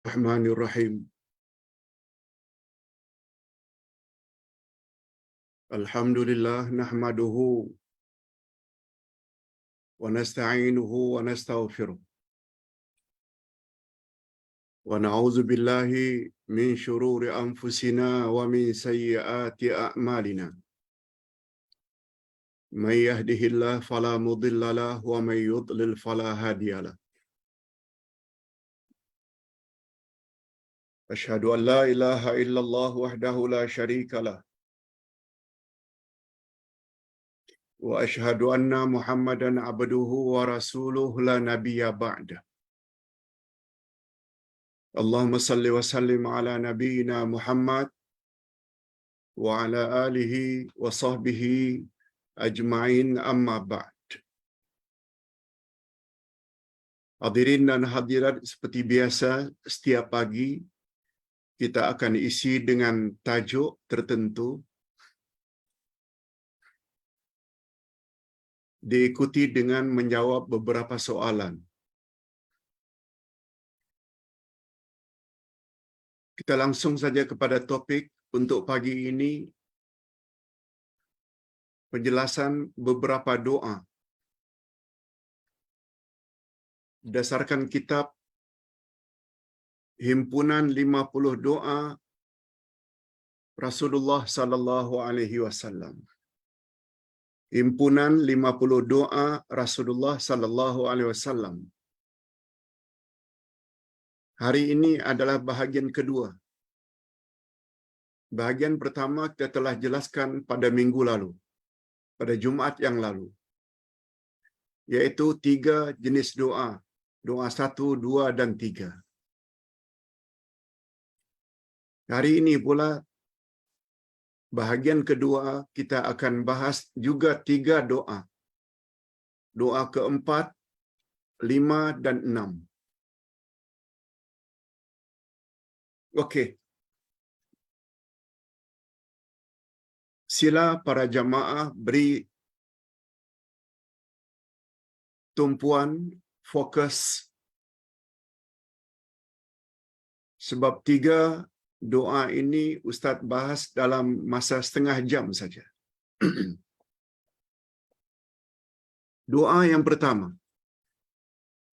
Bismillahirrahmanirrahim. Alhamdulillah nahmaduhu wa nasta'inuhu wa nastaghfiruh. Wa na'udzu billahi min shururi anfusina wa min sayyiati a'malina. May yahdihillahu fala mudilla lahu wa may yudlil fala hadiya lahu. Asyhadu an la ilaha illallah wahdahu la syarika lahu. Wa asyhadu anna Muhammadan abduhu wa rasuluhu la nabiyya ba'da. Allahumma salli wa sallim ala nabiyyina Muhammad wa ala alihi wa sahbihi ajma'in amma ba'd. Hadirin dan hadirat, seperti biasa setiap pagi kita akan isi dengan tajuk tertentu, diikuti dengan menjawab beberapa soalan. Kita langsung saja kepada topik untuk pagi ini, penjelasan beberapa doa berdasarkan kitab Himpunan 50 Doa Rasulullah sallallahu alaihi wasallam. Himpunan 50 Doa Rasulullah sallallahu alaihi wasallam. Hari ini adalah bahagian kedua. Bahagian pertama kita telah jelaskan pada minggu lalu, pada Jumaat yang lalu, yaitu 3 jenis doa. Doa 1, 2, dan 3. Hari ini pula bahagian kedua kita akan bahas juga 3 doa. Doa keempat, 5, dan 6. Okey. Sila para jamaah beri tumpuan, fokus, sebab 3 doa ini Ustaz bahas dalam masa setengah jam saja. Doa yang pertama,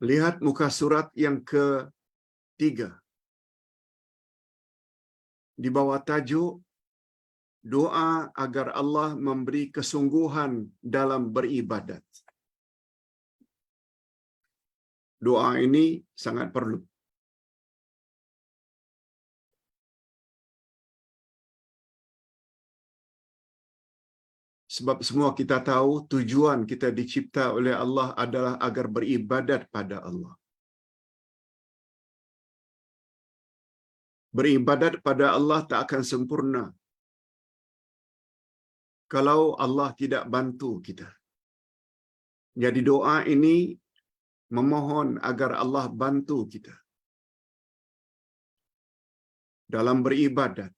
lihat muka surat yang ke-3. Di bawah tajuk doa agar Allah memberi kesungguhan dalam beribadat. Doa ini sangat perlu. Sebab semua kita tahu tujuan kita dicipta oleh Allah adalah agar beribadat pada Allah. Beribadat pada Allah tak akan sempurna kalau Allah tidak bantu kita. Jadi doa ini memohon agar Allah bantu kita dalam beribadat.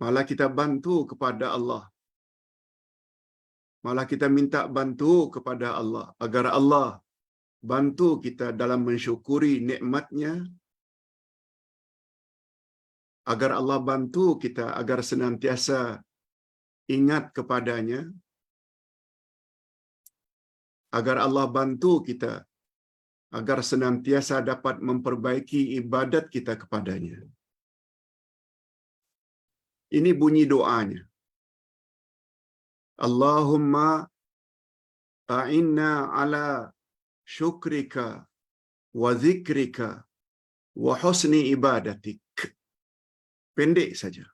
Malah kita bantu kepada Allah. Malah kita minta bantu kepada Allah agar Allah bantu kita dalam mensyukuri nikmat-Nya, agar Allah bantu kita agar senantiasa ingat kepada-Nya, agar Allah bantu kita agar senantiasa dapat memperbaiki ibadat kita kepada-Nya. Ini bunyi doanya. Allahumma a'inna ala syukrika wa zikrika wa husni ibadatik. Pendek saja.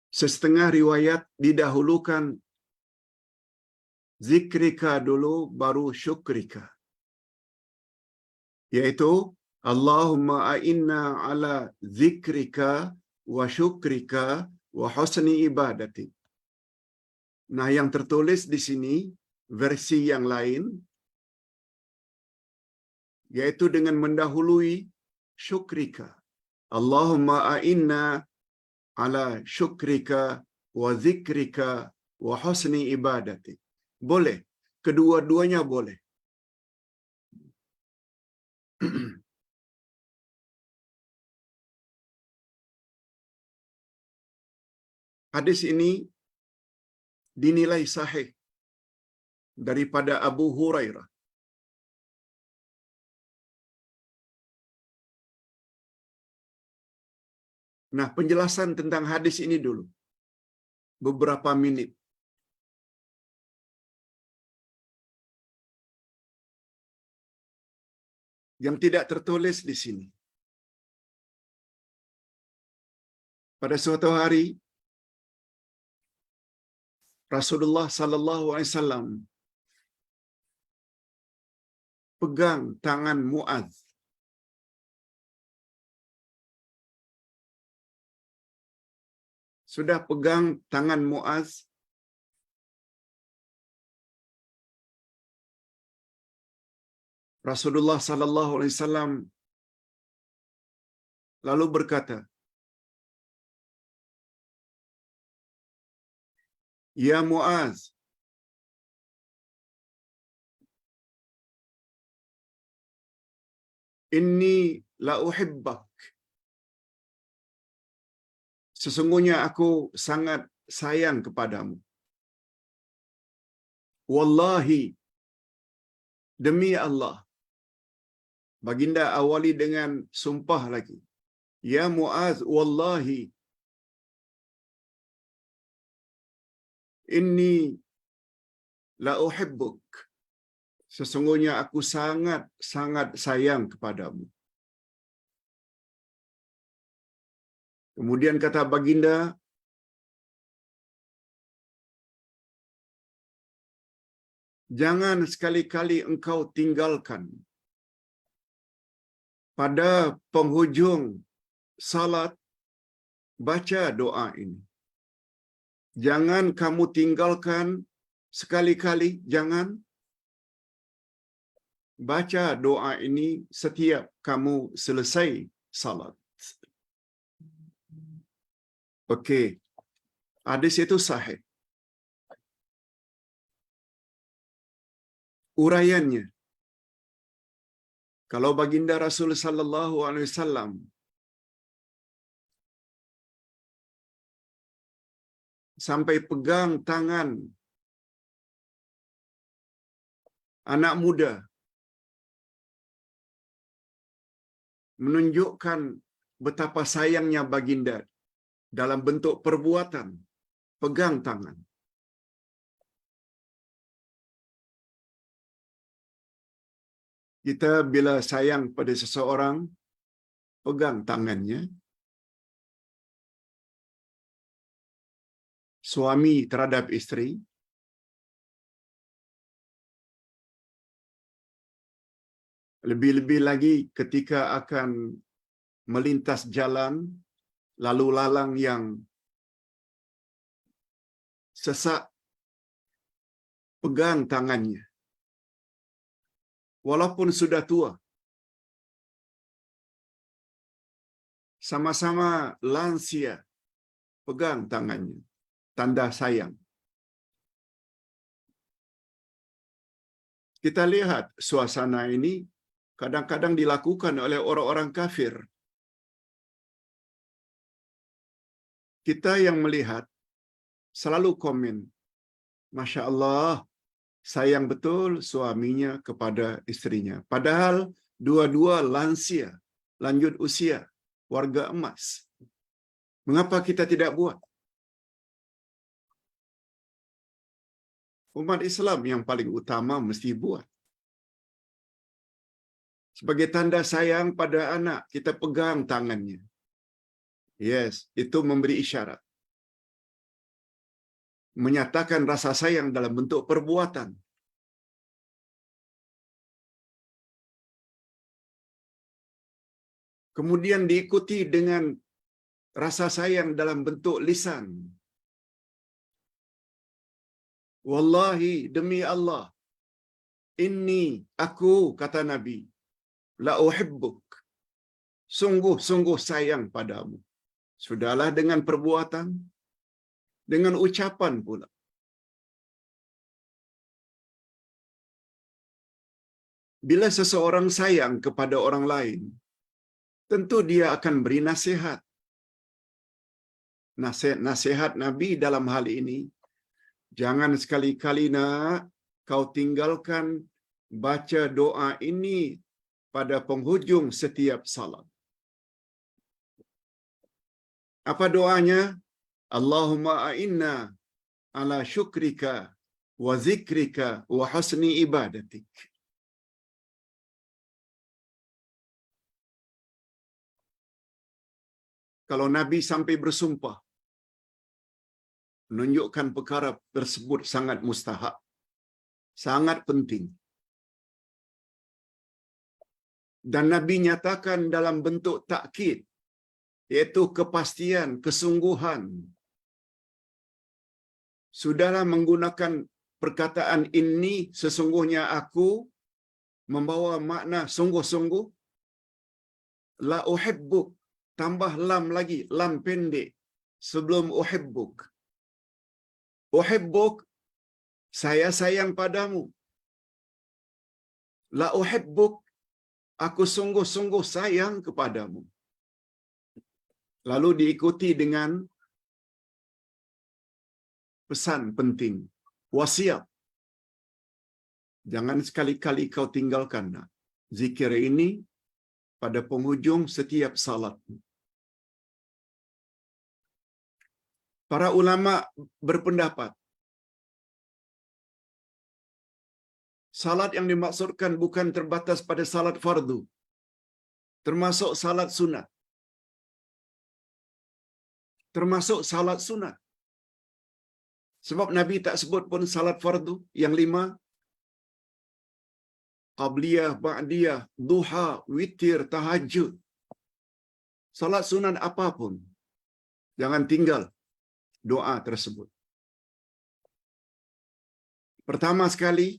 Setengah riwayat didahulukan zikrika dulu baru syukrika. Yaitu Allahumma a'inna ala zikrika wa syukrika wa husni ibadatik. Nah, yang tertulis di sini versi yang lain yaitu dengan mendahului syukrika. Allahumma a'inna ala syukrika wa zikrika wa husni ibadatik. Boleh, kedua-duanya boleh. Hadis ini dinilai sahih daripada Abu Hurairah. Nah, penjelasan tentang hadis ini dulu. Beberapa minit. Yang tidak tertulis di sini. Pada suatu hari, Rasulullah sallallahu alaihi wasallam pegang tangan Muaz. Sudah pegang tangan Muaz, Rasulullah sallallahu alaihi wasallam lalu berkata, "Ya Muaz, inni la uhibbak." Sesungguhnya aku sangat sayang kepadamu. Wallahi, demi Allah. Baginda awali dengan sumpah lagi. Ya Muaz, wallahi, inni la uhibbuk. Sesungguhnya aku sangat sayang kepadamu. Kemudian kata baginda, jangan sekali-kali engkau tinggalkan pada penghujung salat baca doa ini. Jangan kamu tinggalkan sekali-kali, jangan baca doa ini setiap kamu selesai salat. Okey. Hadis itu sahih. Uraiannya, kalau baginda Rasul sallallahu alaihi wasallam sampai pegang tangan anak muda, menunjukkan betapa sayangnya baginda dalam bentuk perbuatan, pegang tangan. Kita bila sayang pada seseorang, pegang tangannya. Suami terhadap isteri, lebih-lebih lagi ketika akan melintas jalan, lalu lalang yang sesak, pegang tangannya. Walaupun sudah tua, sama-sama lansia, pegang tangannya. Tanda sayang. Kita lihat suasana ini kadang-kadang dilakukan oleh orang-orang kafir. Kita yang melihat selalu komen, Masya Allah, sayang betul suaminya kepada istrinya. Padahal dua-dua lansia, lanjut usia, warga emas. Mengapa kita tidak buat? Umat Islam yang paling utama mesti buat. Sebagai tanda sayang pada anak, kita pegang tangannya. Yes, itu memberi isyarat. Menyatakan rasa sayang dalam bentuk perbuatan. Kemudian diikuti dengan rasa sayang dalam bentuk lisan. Wallahi, demi Allah, inni, aku, kata Nabi, la uhibbuk. Sungguh-sungguh sayang padamu. Sudahlah dengan perbuatan, dengan ucapan pula. Bila seseorang sayang kepada orang lain, tentu dia akan beri nasihat. Nasihat Nabi dalam hal ini, jangan sekali-kali nak kau tinggalkan baca doa ini pada penghujung setiap salat. Apa doanya? Allahumma a'inna ala syukrika wa zikrika wa husni ibadatik. Kalau Nabi sampai bersumpah, menunjukkan perkara tersebut sangat mustahab, sangat penting. Dan Nabi nyatakan dalam bentuk takkid, iaitu kepastian, kesungguhan. Sudahlah menggunakan perkataan ini, sesungguhnya aku, membawa makna sungguh-sungguh. La uhibbuk, tambah lam lagi, lam pendek sebelum uhibbuk. Uhibbuk, saya sayang padamu. La uhibbuk, aku sungguh-sungguh sayang kepadamu. Lalu diikuti dengan pesan penting, wasiat. Jangan sekali-kali kau tinggalkan zikir ini pada penghujung setiap salat. Para ulama berpendapat, salat yang dimaksudkan bukan terbatas pada salat fardu, termasuk salat sunat. Termasuk salat sunat. Sebab Nabi tak sebut pun salat fardu yang 5, qabliyah, ba'diyah, duha, witir, tahajud. Salat sunat apapun, jangan tinggal doa tersebut. Pertama sekali,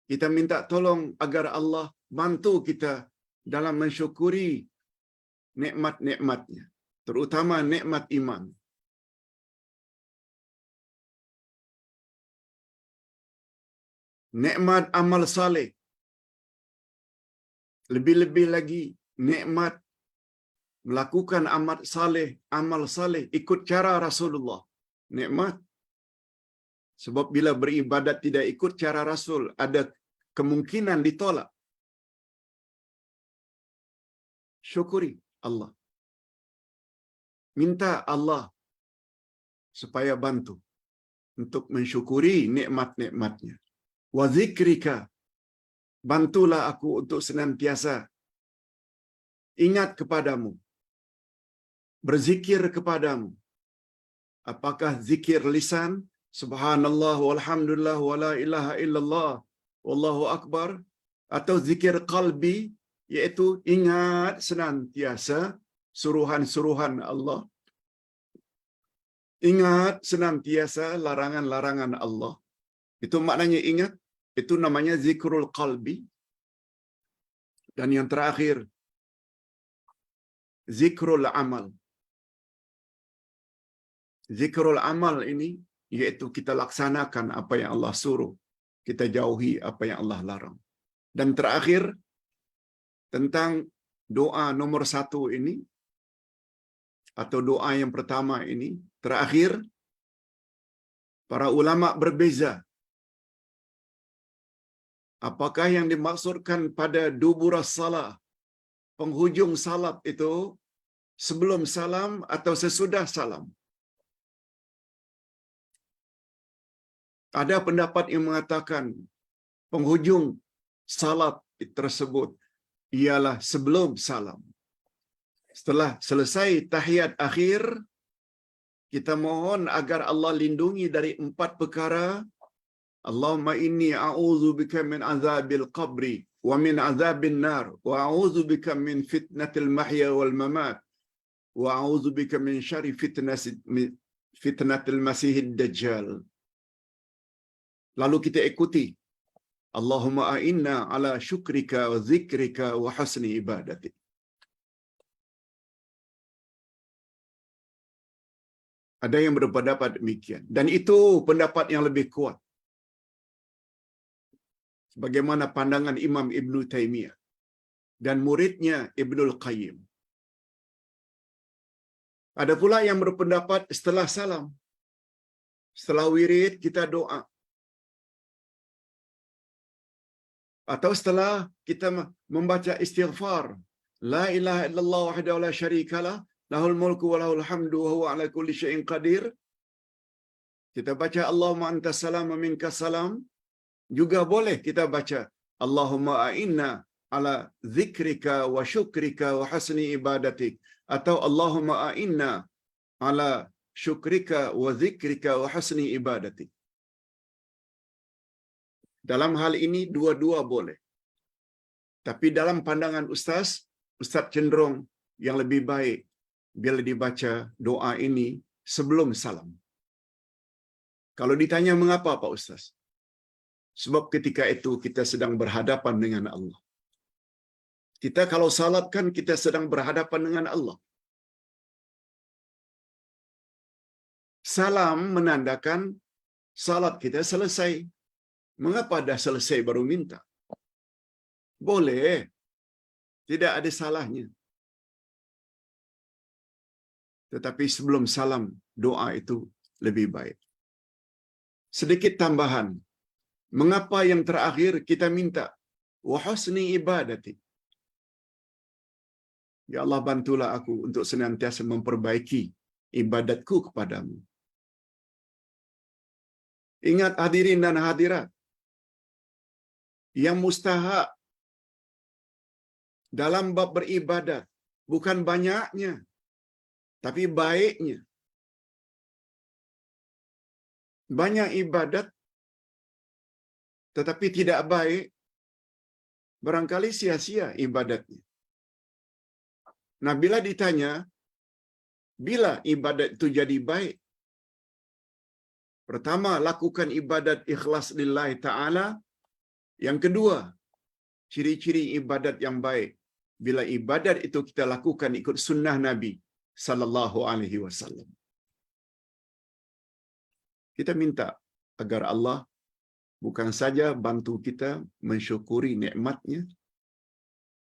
kita minta tolong agar Allah bantu kita dalam mensyukuri nikmat-nikmatnya, terutama nikmat iman. Nikmat amal saleh. Lebih-lebih lagi nikmat melakukan amal saleh ikut cara Rasulullah. Nikmat. Sebab bila beribadat tidak ikut cara Rasul, ada kemungkinan ditolak. Syukuri Allah. Minta Allah supaya bantu untuk mensyukuri nikmat-nikmatnya. Wa zikrika, bantulah aku untuk senantiasa ingat kepadamu, berzikir kepadamu. Apakah zikir lisan, subhanallah walhamdulillah wala ilaha illallah wallahu akbar, atau zikir qalbi, iaitu ingat senantiasa suruhan-suruhan Allah, ingat senantiasa larangan-larangan Allah. Itu maknanya ingat. Itu namanya zikrul qalbi. Dan yang terakhir, zikrul amal. Zikrul amal ini iaitu kita laksanakan apa yang Allah suruh, kita jauhi apa yang Allah larang. Dan terakhir, tentang doa nomor 1 ini, atau doa yang pertama ini, terakhir, para ulama berbeza. Apakah yang dimaksudkan pada duburas salah, penghujung salat itu sebelum salam atau sesudah salam? Ada pendapat yang mengatakan penghujung salat tersebut ialah sebelum salam. Setelah selesai tahiyat akhir, kita mohon agar Allah lindungi dari 4 perkara. Allahumma inni a'udzu bika min azabil qabri wa min azabin nar wa a'udzu bika min fitnatil mahya wal mamat wa a'udzu bika min syarri fitnatil masihid dajjal. Lalu kita ikuti, Allahumma a'inna ala syukrika wa zikrika wa husni ibadatik. Ada yang berpendapat demikian, dan itu pendapat yang lebih kuat. Bagaimana pandangan Imam Ibn Taymiyah dan muridnya Ibnul Qayyim. Ada pula yang berpendapat setelah salam, setelah wirid kita doa. Atau setelah kita membaca istighfar, la ilaha illallah wahdahu la syarikalah, lahul mulku wa lahul hamdu wa huwa ala kulli syai'in qadir. Kita baca Allahumma antas salam wa minkas salam. Juga boleh kita baca Allahumma a'inna ala zikrika wa syukrika wa husni ibadatik, atau Allahumma a'inna ala syukrika wa zikrika wa husni ibadatik. Dalam hal ini dua-dua boleh. Tapi dalam pandangan Ustaz cenderung yang lebih baik bila dibaca doa ini sebelum salam. Kalau ditanya mengapa Pak Ustaz? Sebab ketika itu kita sedang berhadapan dengan Allah. Kita kalau salat kan kita sedang berhadapan dengan Allah. Salam menandakan salat kita selesai. Mengapa dah selesai baru minta? Boleh. Tidak ada salahnya. Tetapi sebelum salam, doa itu lebih baik. Sedikit tambahan. Mengapa yang terakhir kita minta? Wa husni ibadati. Ya Allah, bantulah aku untuk senantiasa memperbaiki ibadatku kepadamu. Ingat hadirin dan hadirat, yang mustahak dalam bab beribadat bukan banyaknya, tapi baiknya. Banyak ibadat tetapi tidak baik, barangkali sia-sia ibadatnya. Nah, bila ditanya, bila ibadat itu jadi baik? Pertama, lakukan ibadat ikhlas lillahi ta'ala. Yang kedua, ciri-ciri ibadat yang baik. Bila ibadat itu kita lakukan ikut sunnah Nabi sallallahu alaihi wasallam. Kita minta agar Allah bukan saja bantu kita mensyukuri nikmatnya,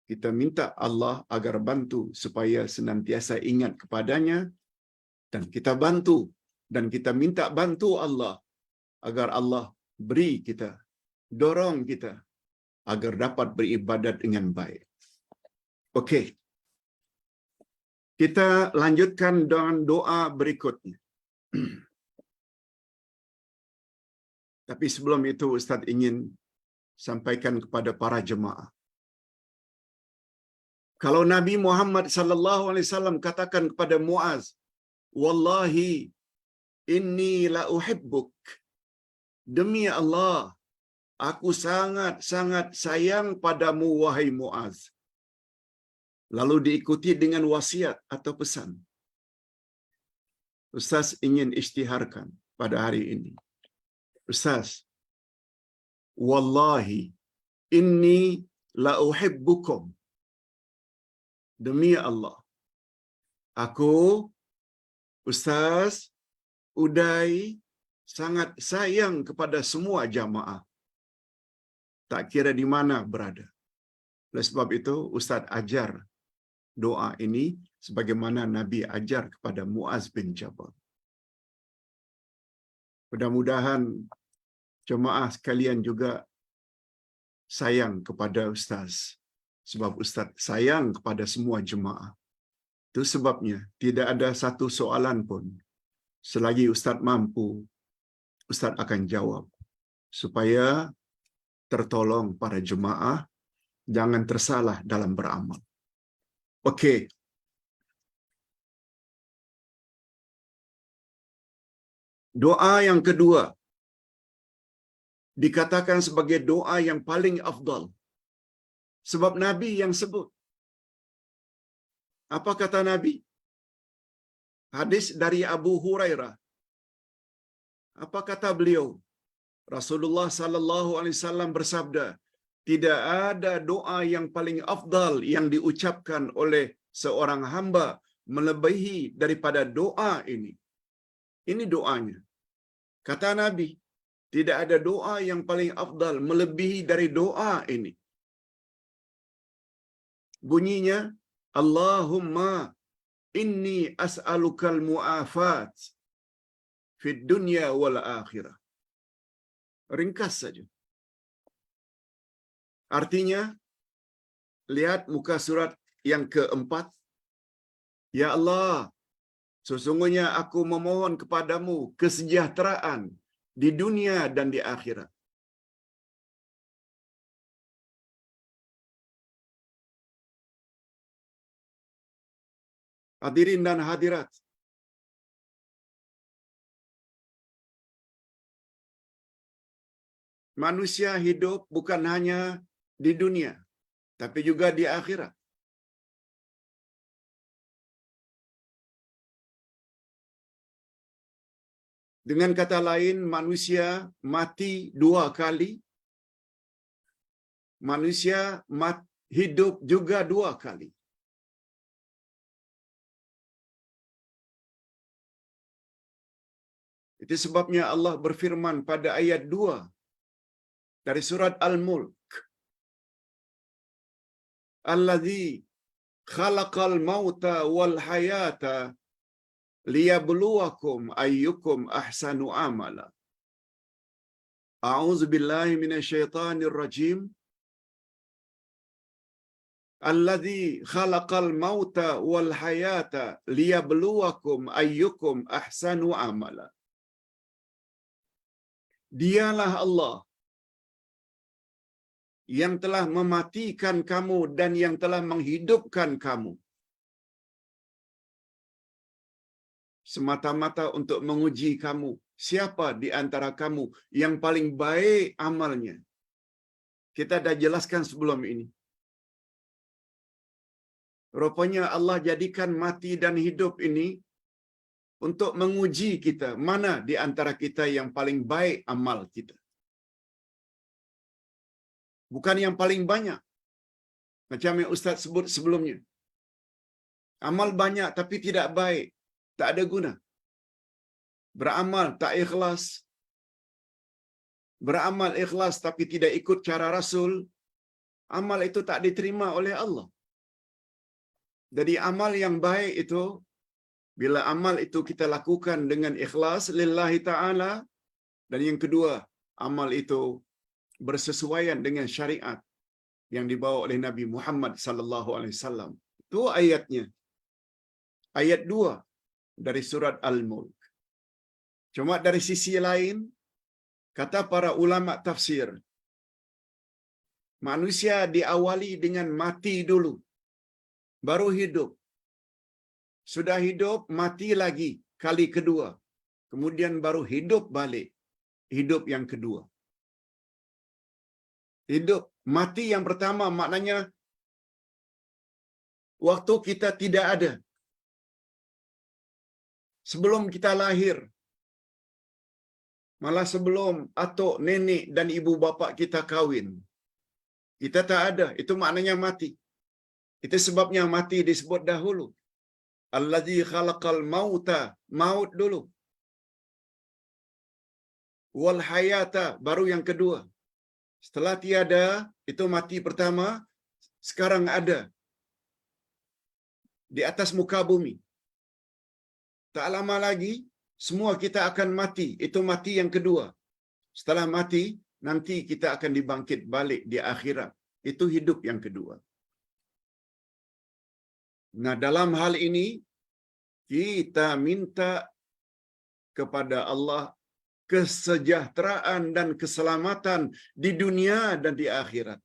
kita minta Allah agar bantu supaya senantiasa ingat kepadanya, dan kita bantu dan kita minta bantu Allah agar Allah beri kita, dorong kita agar dapat beribadat dengan baik. Okey. Kita lanjutkan dengan doa berikutnya. Tapi sebelum itu Ustaz ingin sampaikan kepada para jemaah. Kalau Nabi Muhammad sallallahu alaihi wasallam katakan kepada Muaz, "Wallahi inni la uhibbuk." Demi Allah, aku sangat-sangat sayang padamu wahai Muaz. Lalu diikuti dengan wasiat atau pesan. Ustaz ingin isytiharkan pada hari ini. Ustaz, wallahi inni la uhibbukum. Demi Allah, aku, Ustaz Uday, sangat sayang kepada semua jamaah, tak kira di mana berada. Oleh sebab itu, Ustaz ajar doa ini sebagaimana Nabi ajar kepada Muaz bin Jabal. Mudah-mudahan jemaah sekalian juga sayang kepada Ustaz. Sebab Ustaz sayang kepada semua jemaah. Itu sebabnya tidak ada satu soalan pun, selagi Ustaz mampu, Ustaz akan jawab. Supaya tertolong para jemaah, jangan tersalah dalam beramal. Okey. Doa yang kedua dikatakan sebagai doa yang paling afdal. Sebab Nabi yang sebut. Apa kata Nabi? Hadis dari Abu Hurairah. Apa kata beliau? Rasulullah sallallahu alaihi wasallam bersabda, tidak ada doa yang paling afdal yang diucapkan oleh seorang hamba melebihi daripada doa ini. Ini doanya. Kata Nabi, Tidak ada doa yang paling afdal melebihi dari doa ini. Bunyinya, Allahumma inni as'alukal mu'afat fid dunya wal akhirah. Ringkas saja. Artinya, lihat muka surat yang keempat. Ya Allah, sesungguhnya aku memohon kepadamu kesejahteraan di dunia dan di akhirat. Hadirin dan hadirat, manusia hidup bukan hanya di dunia, tapi juga di akhirat. Dengan kata lain, manusia mati 2 kali, manusia hidup juga 2 kali. Itu sebabnya Allah berfirman pada ayat 2 dari surat Al-Mulk. Allazi khalaqal mauta wal hayata liyabluwakum ayyukum ahsanu amala. A'udzu billahi minasyaitonir rajim. Allazi khalaqal mauta wal hayata liyabluwakum ayyukum ahsanu amala. Dialah Allah yang telah mematikan kamu dan yang telah menghidupkan kamu semata-mata untuk menguji kamu, siapa di antara kamu yang paling baik amalnya. Kita dah jelaskan sebelum ini. Rupanya Allah jadikan mati dan hidup ini untuk menguji kita, mana di antara kita yang paling baik amal kita. Bukan yang paling banyak. Macam yang Ustaz sebut sebelumnya. Amal banyak tapi tidak baik, tak ada guna. Beramal tak ikhlas. Beramal ikhlas tapi tidak ikut cara Rasul, amal itu tak diterima oleh Allah. Jadi amal yang baik itu, bila amal itu kita lakukan dengan ikhlas lillahi ta'ala, dan yang kedua, amal itu bersesuaian dengan syariat yang dibawa oleh Nabi Muhammad sallallahu alaihi wasallam. Itu ayatnya. Ayat 2 dari surat Al-Mulk. Cuma dari sisi lain, kata para ulama tafsir, manusia diawali dengan mati dulu, baru hidup. Sudah hidup, mati lagi kali kedua. Kemudian baru hidup balik, hidup yang kedua. Hidup, mati yang pertama maknanya waktu kita tidak ada. Sebelum kita lahir. Malah sebelum atuk, nenek dan ibu bapa kita kahwin. Kita tak ada, itu maknanya mati. Itu sebabnya mati disebut dahulu. Allazi khalaqal mauta, maut dulu. Wal hayata, baru yang kedua. Setelah tiada, itu mati pertama, sekarang ada. Di atas muka bumi. Tak lama lagi, semua kita akan mati. Itu mati yang kedua. Setelah mati, nanti kita akan dibangkit balik di akhirat. Itu hidup yang kedua. Nah, dalam hal ini, kita minta kepada Allah kesejahteraan dan keselamatan di dunia dan di akhirat.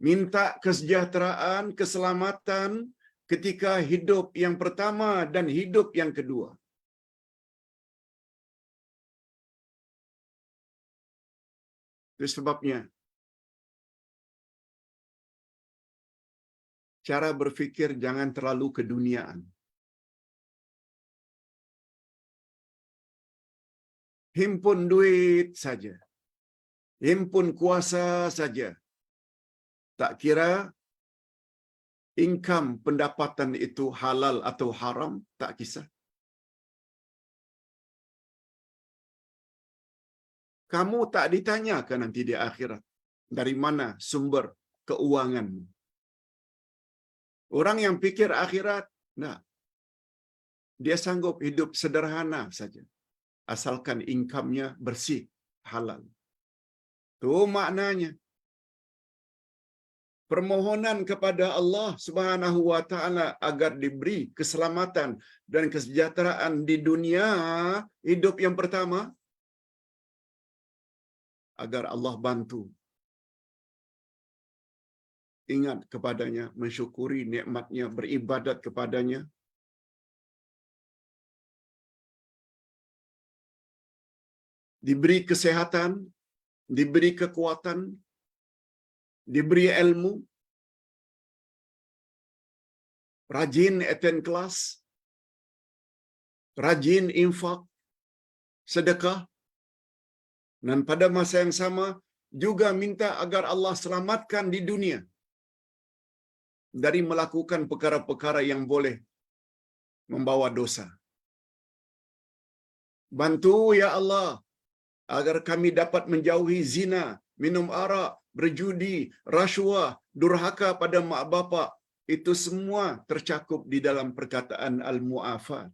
Minta kesejahteraan, keselamatan ketika hidup yang pertama dan hidup yang kedua. Itu sebabnya cara berfikir jangan terlalu keduniaan. Himpun duit saja. Himpun kuasa saja. Tak kira income pendapatan itu halal atau haram, tak kisah. Kamu tak ditanyakan nanti di akhirat dari mana sumber keuanganmu. Orang yang pikir akhirat, nah, dia sanggup hidup sederhana saja, asalkan income-nya bersih, halal. Itu maknanya. Permohonan kepada Allah Subhanahu wa taala agar diberi keselamatan dan kesejahteraan di dunia hidup yang pertama, agar Allah bantu. Ingat kepadanya, mensyukuri nikmatnya, beribadat kepadanya. Diberi kesehatan, diberi kekuatan, diberi ilmu, rajin attend kelas, rajin infak, sedekah, dan pada masa yang sama juga minta agar Allah selamatkan di dunia dari melakukan perkara-perkara yang boleh membawa dosa. Bantu ya Allah agar kami dapat menjauhi zina, minum arak, berjudi, rasuah, durhaka pada mak bapak. Itu semua tercakup di dalam perkataan al-mu'afat.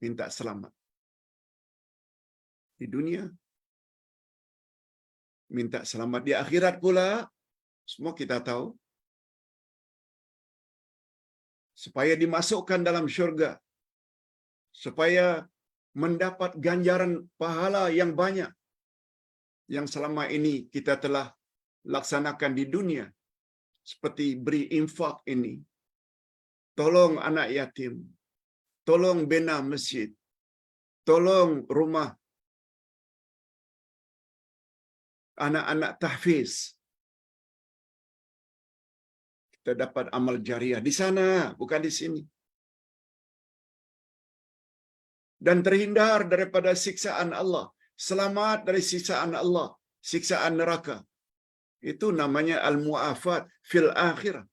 Minta selamat di dunia, minta selamat di akhirat pula. Semua kita tahu. Supaya dimasukkan dalam syurga, supaya mendapat ganjaran pahala yang banyak yang selama ini kita telah laksanakan di dunia, seperti beri infak ini, tolong anak yatim, tolong bina masjid, tolong rumah anak-anak tahfiz. Kita dapat amal jariah di sana, bukan di sini. Dan terhindar daripada siksaan Allah, selamat dari siksaan Allah, siksaan neraka. Itu namanya al-mu'afat fil akhirah.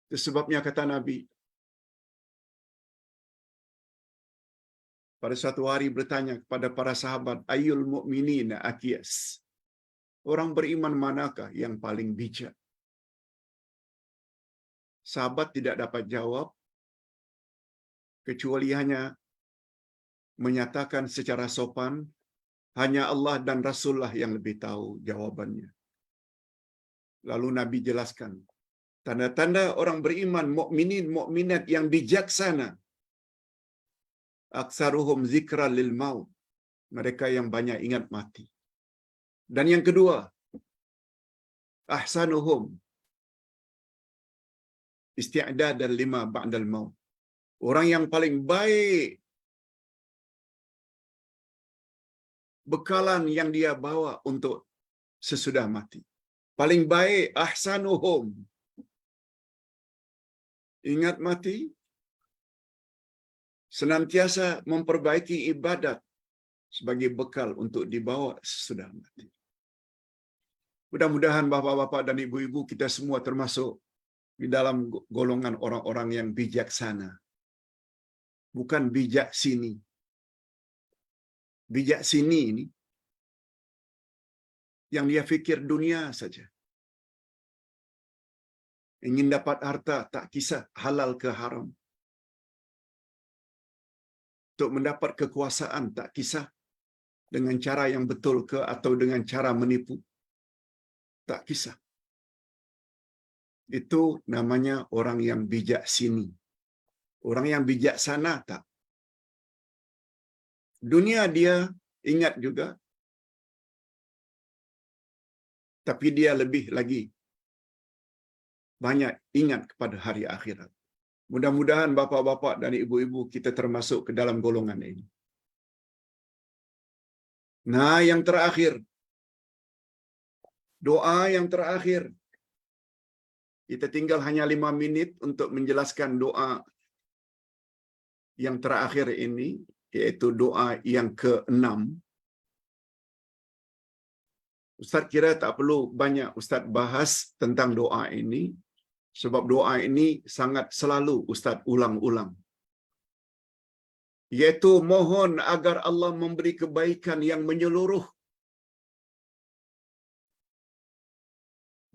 Itu sebabnya kata Nabi, pada suatu hari bertanya kepada para sahabat, ayyul mu'minina aqyas. Orang beriman manakah yang paling bijak? Sahabat tidak dapat jawab, kecuali hanya menyatakan secara sopan, hanya Allah dan Rasulullah yang lebih tahu jawabannya. Lalu Nabi jelaskan, tanda-tanda orang beriman, mukminin, mukminat yang bijaksana. Aksaruhum zikra lil maut. Mereka yang banyak ingat mati. Dan yang kedua, ahsanuhum isti'dadan lima ba'dal maut. Orang yang paling baik bekalan yang dia bawa untuk sesudah mati. Paling baik ahsanuhum. Ingat mati, senantiasa memperbaiki ibadat sebagai bekal untuk dibawa sesudah mati. Mudah-mudahan bapak-bapak dan ibu-ibu kita semua termasuk di dalam golongan orang-orang yang bijaksana. Bukan bijak sini. Bijak sini ini yang dia fikir dunia saja. Ingin dapat harta, tak kisah halal ke haram. Untuk mendapat kekuasaan, tak kisah dengan cara yang betul ke atau dengan cara menipu. Tak kisah. Itu namanya orang yang bijak sini. Orang yang bijaksana tak. Dunia dia ingat juga, tapi dia lebih lagi banyak ingat kepada hari akhirat. Mudah-mudahan bapak-bapak dan ibu-ibu kita termasuk ke dalam golongan ini. Nah, yang terakhir, doa yang terakhir. Kita tinggal hanya 5 minit untuk menjelaskan doa yang terakhir ini, yaitu doa yang ke-6. Ustaz kira tak perlu banyak Ustaz bahas tentang doa ini, sebab doa ini sangat selalu Ustaz ulang-ulang. yaitu mohon agar Allah memberi kebaikan yang menyeluruh.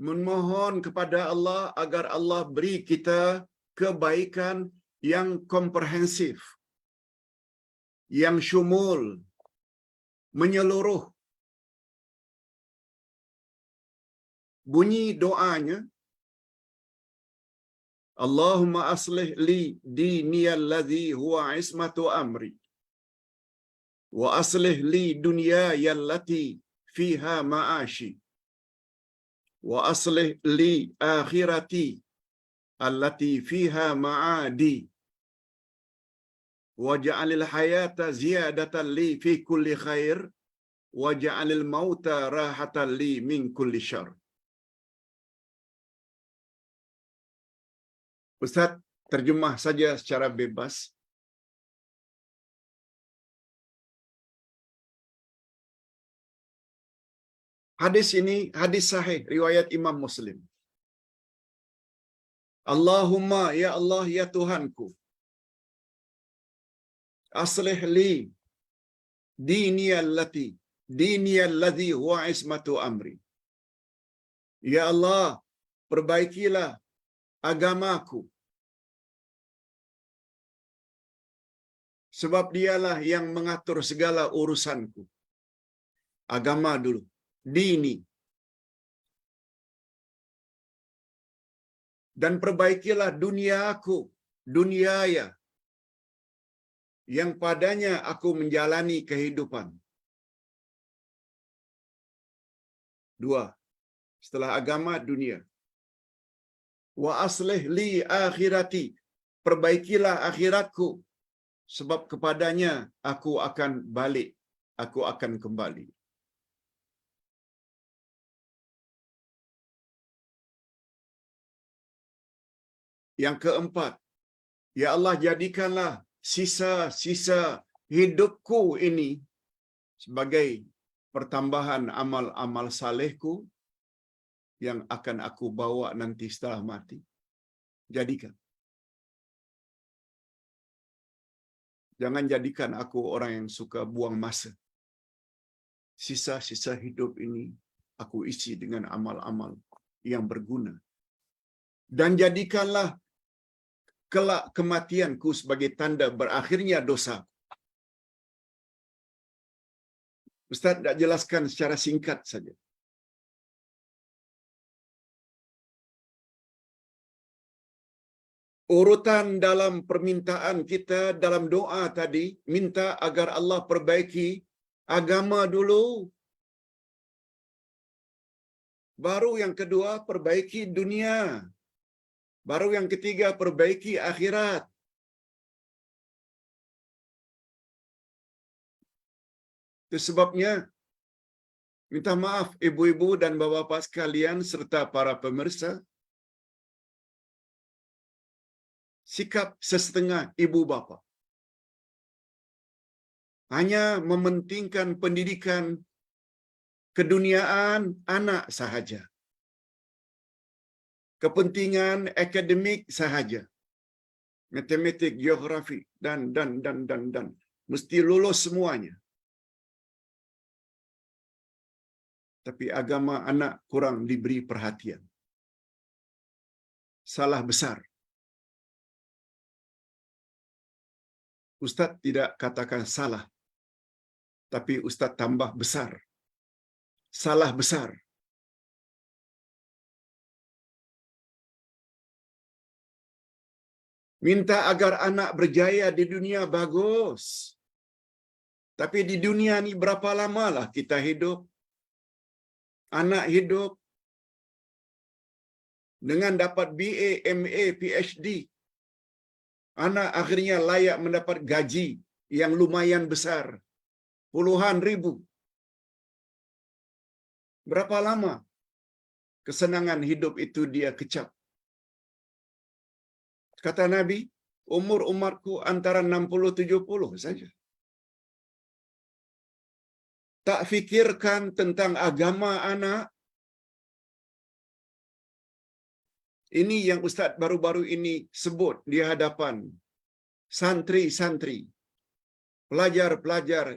Memohon kepada Allah agar Allah beri kita kebaikan yang komprehensif, yang syumul, menyeluruh. Bunyi doanya, Allahumma aslih li diniyal ladzi huwa ismatu amri wa aslih li dunyaya allati fiha ma'ashi wa aslih li akhirati allati fiha ma'adi waj'alil hayata ziyadatan li fi kulli khair waj'alil mauta rahatan li min kulli syarr. Ustaz terjemah saja secara bebas. Hadis ini hadis sahih riwayat Imam Muslim. Allahumma ya Allah ya Tuhanku, aslih li diniyal ladzi huwa ismatu amri. Ya Allah, perbaikilah agamaku, sebab dialah yang mengatur segala urusanku. Agama dulu, dini. Dan perbaikilah duniaku, duniaya, yang padanya aku menjalani kehidupan. Dua, setelah agama, dunia. Wa aslih li akhirati, perbaikilah akhiratku, sebab kepadanya aku akan balik, aku akan kembali. Yang keempat, ya Allah jadikanlah sisa-sisa hidupku ini sebagai pertambahan amal-amal salehku yang akan aku bawa nanti setelah mati. Jadikan. Jangan jadikan aku orang yang suka buang masa. Sisa-sisa hidup ini aku isi dengan amal-amal yang berguna. Dan jadikanlah kelak kematianku sebagai tanda berakhirnya dosa. Ustaz nak jelaskan secara singkat saja. Urutan dalam permintaan kita dalam doa tadi, minta agar Allah perbaiki agama dulu. Baru yang kedua, perbaiki dunia. Baru yang ketiga, perbaiki akhirat. Itu sebabnya, minta maaf ibu-ibu dan bapa-bapa sekalian serta para pemirsa, sikap sesetengah ibu bapa hanya mementingkan pendidikan keduniaan anak sahaja, kepentingan akademik sahaja, matematik, geografi dan mesti lulus semuanya. Tapi agama anak kurang diberi perhatian. Salah besar. Ustaz tidak katakan salah, tapi Ustaz tambah besar. Salah besar. Minta agar anak berjaya di dunia bagus. Tapi di dunia ni berapa lamalah kita hidup? Anak hidup dengan dapat BA, MA, PhD. Anak akhirnya layak mendapat gaji yang lumayan besar. Puluhan ribu. Berapa lama kesenangan hidup itu dia kecap? Kata Nabi, umur-umarku antara 60-70 saja. Tak fikirkan tentang agama anak. Ini yang Ustaz baru-baru ini sebut di hadapan santri-santri. pelajar-pelajar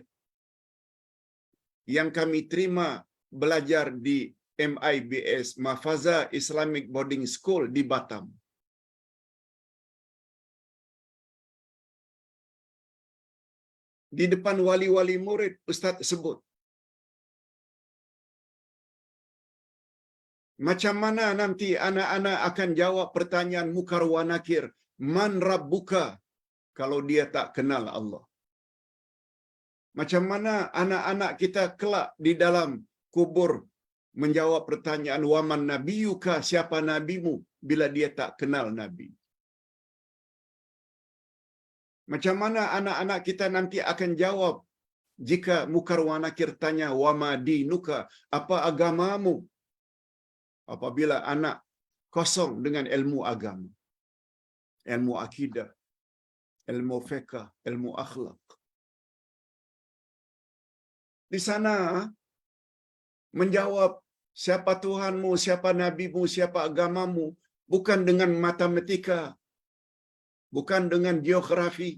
yang kami terima belajar di MIBS, Mahfaza Islamic Boarding School di Batam. Di depan wali-wali murid, Ustaz sebut, macam mana nanti anak-anak akan jawab pertanyaan mukar wa nakir, man rabbuka, kalau dia tak kenal Allah. Macam mana anak-anak kita kelak di dalam kubur menjawab pertanyaan waman nabiyuka, siapa nabimu, bila dia tak kenal nabi. Macam mana anak-anak kita nanti akan jawab jika mukar wa nakir tanya wama dinuka, apa agamamu, apabila anak kosong dengan ilmu agama, ilmu akidah, ilmu fiqh, ilmu akhlak. Di sana menjawab siapa Tuhanmu, siapa nabimu, siapa agamamu, bukan dengan matematika, bukan dengan geografi,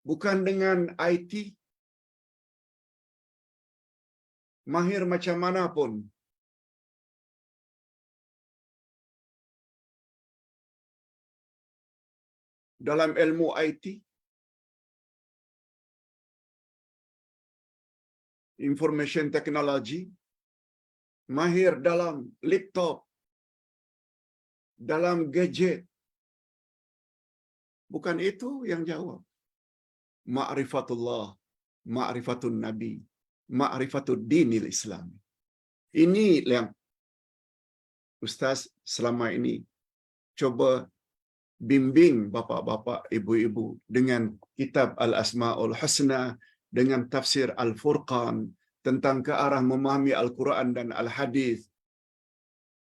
bukan dengan IT, mahir macam mana pun. Dalam ilmu IT, information technology, mahir dalam laptop, dalam gadget. Bukan itu yang jawab. Ma'rifatullah, ma'rifatun nabi, ma'rifatud dinil Islam. Ini yang Ustaz selama ini coba bimbing bapa-bapa, ibu-ibu dengan kitab Al-Asma'ul Husna, dengan tafsir Al-Furqan, tentang ke arah memahami Al-Quran dan Al-Hadis,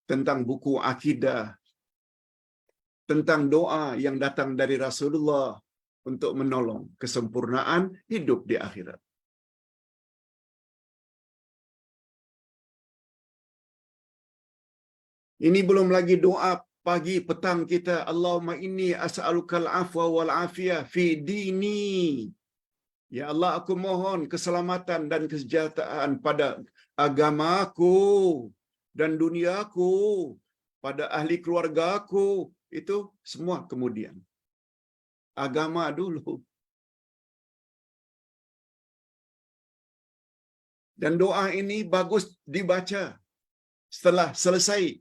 tentang buku akidah, tentang doa yang datang dari Rasulullah untuk menolong kesempurnaan hidup di akhirat. Ini belum lagi doa pagi petang kita, Allahumma inni as'alukal afwa wal afiyah fi dini. Ya Allah, aku mohon keselamatan dan kesejahteraan pada agamaku dan duniaku, pada ahli keluargaku. Itu semua kemudian. Agama dulu. Dan doa ini bagus dibaca setelah selesai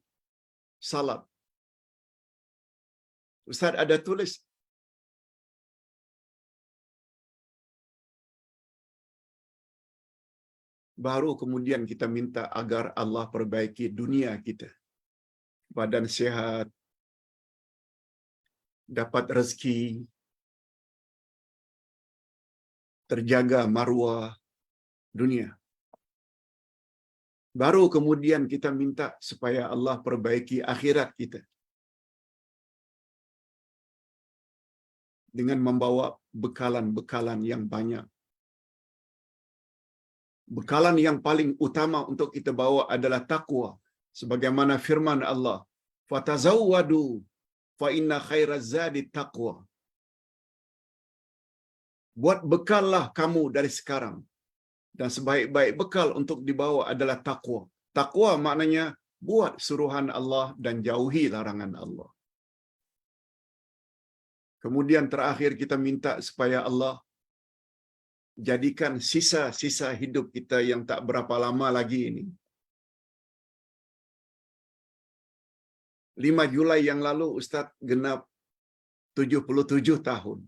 salat. Ustaz ada tulis, baru kemudian kita minta agar Allah perbaiki dunia kita. Badan sihat, dapat rezeki, terjaga maruah dunia. Baru kemudian kita minta supaya Allah perbaiki akhirat kita dengan membawa bekalan-bekalan yang banyak. Bekalan yang paling utama untuk kita bawa adalah takwa. Sebagaimana firman Allah, "Fatazawwadu fa inna khairaz zadi taqwa." Buat bekallah kamu dari sekarang. Dan sebaik-baik bekal untuk dibawa adalah takwa. Takwa maknanya buat suruhan Allah dan jauhi larangan Allah. Kemudian terakhir kita minta supaya Allah jadikan sisa-sisa hidup kita yang tak berapa lama lagi ini. 5 Julai yang lalu Ustaz genap 77 tahun.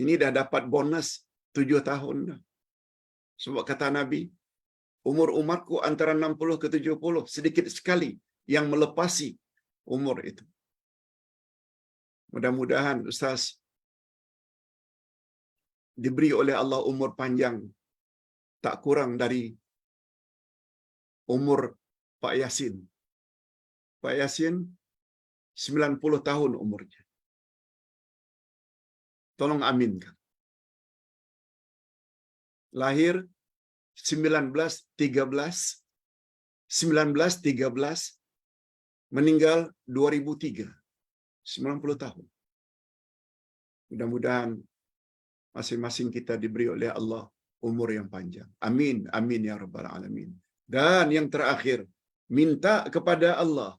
Ini dah dapat bonus 7 tahun dah. Sebab kata Nabi, umur umatku antara 60 ke 70, sedikit sekali yang melepasi umur itu. Mudah-mudahan Ustaz diberi oleh Allah umur panjang, tak kurang dari umur Pak Yasin. Pak Yasin 90 tahun umurnya. Tolong aminkan. Lahir 1913, meninggal 2003. 90 tahun. Mudah-mudahan masing-masing kita diberi oleh Allah umur yang panjang. Amin, amin ya rabbal alamin. Dan yang terakhir, minta kepada Allah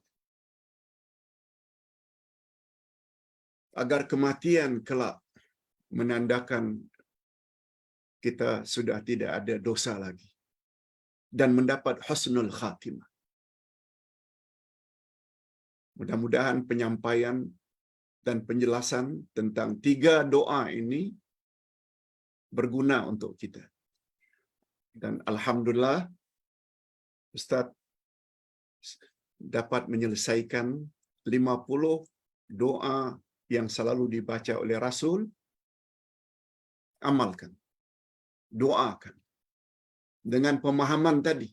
agar kematian kelak menandakan kita sudah tidak ada dosa lagi dan mendapat husnul khatimah. Mudah-mudahan penyampaian dan penjelasan tentang 3 doa ini berguna untuk kita. Dan alhamdulillah Ustaz dapat menyelesaikan 50 doa yang selalu dibaca oleh Rasul. Amalkan, doakan dengan pemahaman tadi.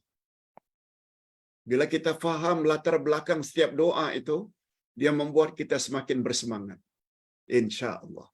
Bila kita faham latar belakang setiap doa itu, dia membuat kita semakin bersemangat. InsyaAllah.